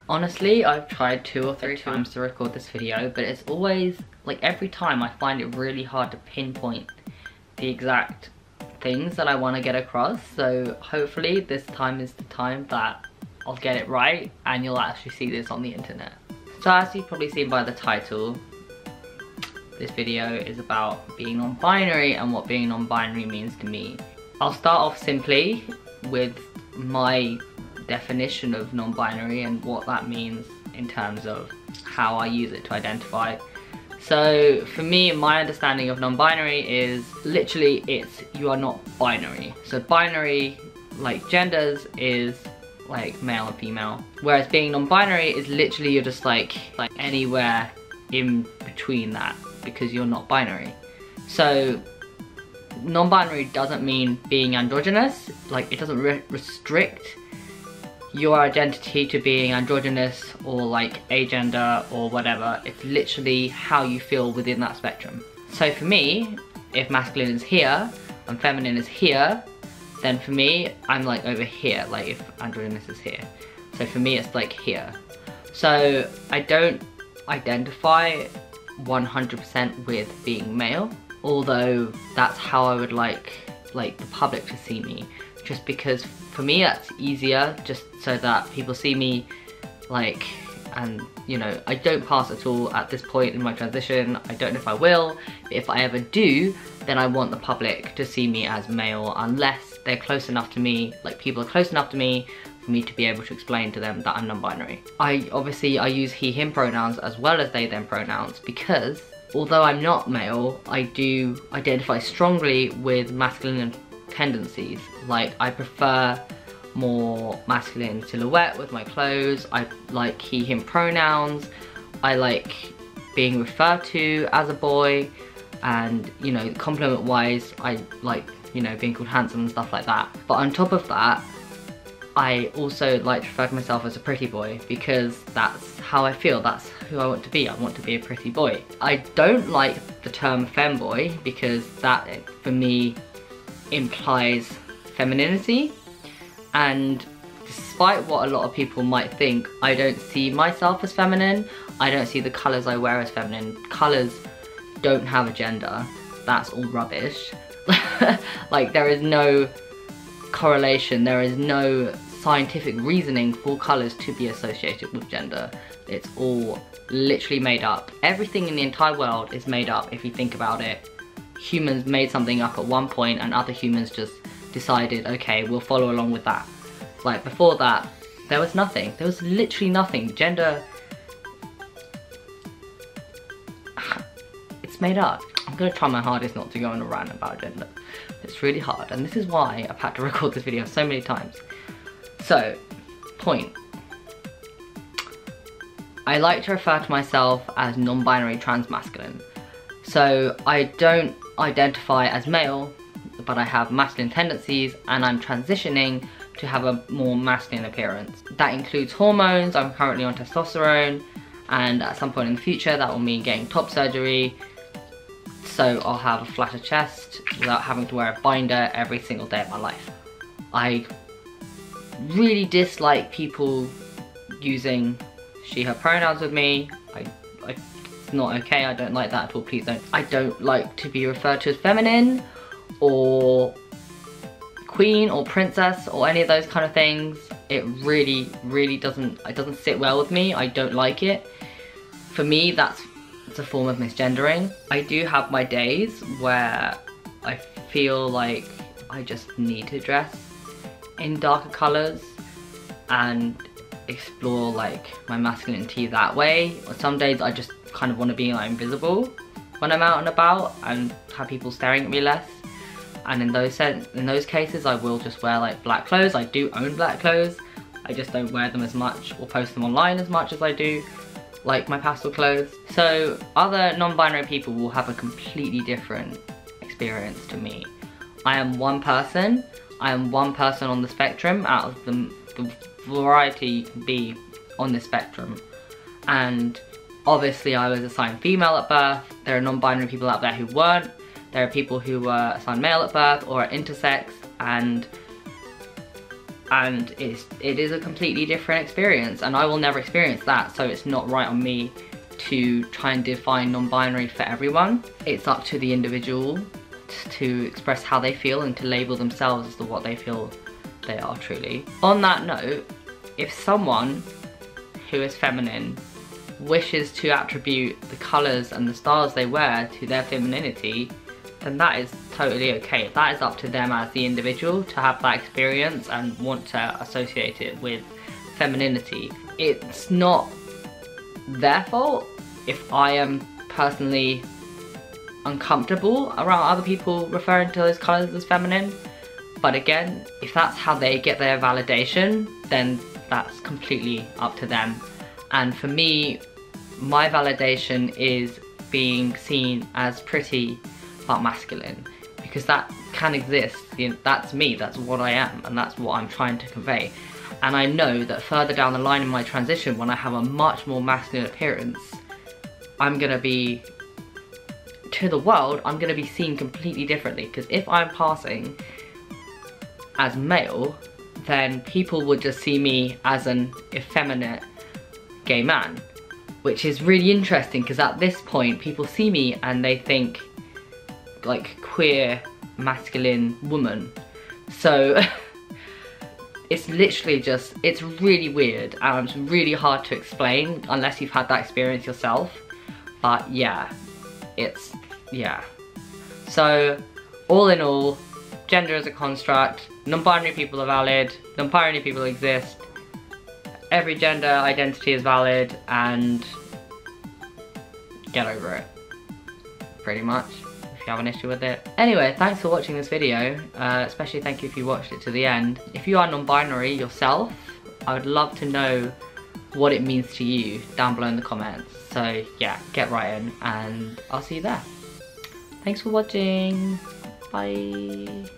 Honestly, I've tried 2 or 3 times to record this video, but it's always, like every time I find it really hard to pinpoint the exact things that I want to get across. So hopefully this time is the time that I'll get it right and you'll actually see this on the internet. So as you've probably seen by the title, this video is about being non-binary and what being non-binary means to me. I'll start off simply with my definition of non-binary and what that means in terms of how I use it to identify. So for me, my understanding of non-binary is literally it's you are not binary. So binary, like genders, is like male and female, whereas being non-binary is literally you're just like anywhere in between that, because you're not binary. So non-binary doesn't mean being androgynous, like it doesn't restrict your identity to being androgynous or like agender or whatever. It's literally how you feel within that spectrum. So for me, if masculine is here and feminine is here, then for me, I'm like over here, like if androgynous is here. So for me, it's like here. So I don't identify 100% with being male, although that's how I would like the public to see me, just because for me that's easier, just so that people see me like, and you know, I don't pass at all at this point in my transition. I don't know if I will, but if I ever do, then I want the public to see me as male, unless they're close enough to me, like people are close enough to me for me to be able to explain to them that I'm non-binary. I use he, him pronouns as well as they, them pronouns, because although I'm not male, I do identify strongly with masculine tendencies. Like I prefer more masculine silhouette with my clothes. I like he, him pronouns. I like being referred to as a boy, and you know, compliment wise, I like, you know, being called handsome and stuff like that. But on top of that, I also like to refer to myself as a pretty boy, because that's how I feel, that's who I want to be. I want to be a pretty boy. I don't like the term femboy, because that for me implies femininity, and despite what a lot of people might think, I don't see myself as feminine. I don't see the colours I wear as feminine. Colours don't have a gender. That's all rubbish. Like there is no correlation, there is no scientific reasoning for colours to be associated with gender. It's all literally made up. Everything in the entire world is made up if you think about it. Humans made something up at one point and other humans just decided, okay, we'll follow along with that. Like before that, there was nothing. There was literally nothing. Gender, it's made up. I'm gonna try my hardest not to go on a rant about gender. It's really hard, and this is why I've had to record this video so many times. So, point. I like to refer to myself as non-binary transmasculine. So I don't identify as male, but I have masculine tendencies, and I'm transitioning to have a more masculine appearance. That includes hormones. I'm currently on testosterone, and at some point in the future that will mean getting top surgery, so I'll have a flatter chest without having to wear a binder every single day of my life. I really dislike people using she, her pronouns with me. It's not okay, I don't like that at all, please don't. I don't like to be referred to as feminine or queen or princess or any of those kind of things. It really doesn't sit well with me. I don't like it. For me, it's a form of misgendering. I do have my days where I feel like I just need to dress in darker colours and explore like my masculinity that way. Or some days I just kind of want to be like invisible when I'm out and about and have people staring at me less. And in those cases I will just wear like black clothes. I do own black clothes. I just don't wear them as much or post them online as much as I do like my pastel clothes. So other non-binary people will have a completely different experience to me. I am one person. I am one person on the spectrum out of the variety you can be on this spectrum. And obviously I was assigned female at birth. There are non-binary people out there who weren't. There are people who were assigned male at birth or are intersex, and and it is a completely different experience, and I will never experience that, so it's not right on me to try and define non-binary for everyone. It's up to the individual to express how they feel and to label themselves as to what they feel they are truly. On that note, if someone who is feminine wishes to attribute the colours and the styles they wear to their femininity, then that is totally okay. That is up to them as the individual to have that experience and want to associate it with femininity. It's not their fault if I am personally uncomfortable around other people referring to those colours as feminine. But again, if that's how they get their validation, then that's completely up to them. And for me, my validation is being seen as pretty but masculine, because that can exist. You know, that's me, that's what I am, and that's what I'm trying to convey. And I know that further down the line in my transition, when I have a much more masculine appearance, I'm gonna be, to the world, I'm gonna be seen completely differently. Because if I'm passing as male, then people would just see me as an effeminate gay man, which is really interesting, because at this point people see me and they think like queer masculine woman. So it's literally just, it's really weird and it's really hard to explain unless you've had that experience yourself. But yeah, yeah. So all in all, gender is a construct, non-binary people are valid, non-binary people exist, every gender identity is valid, and get over it, pretty much, if you have an issue with it. Anyway, thanks for watching this video, especially thank you if you watched it to the end. If you are non-binary yourself, I would love to know what it means to you down below in the comments. So yeah, get writing, and I'll see you there. Thanks for watching, bye.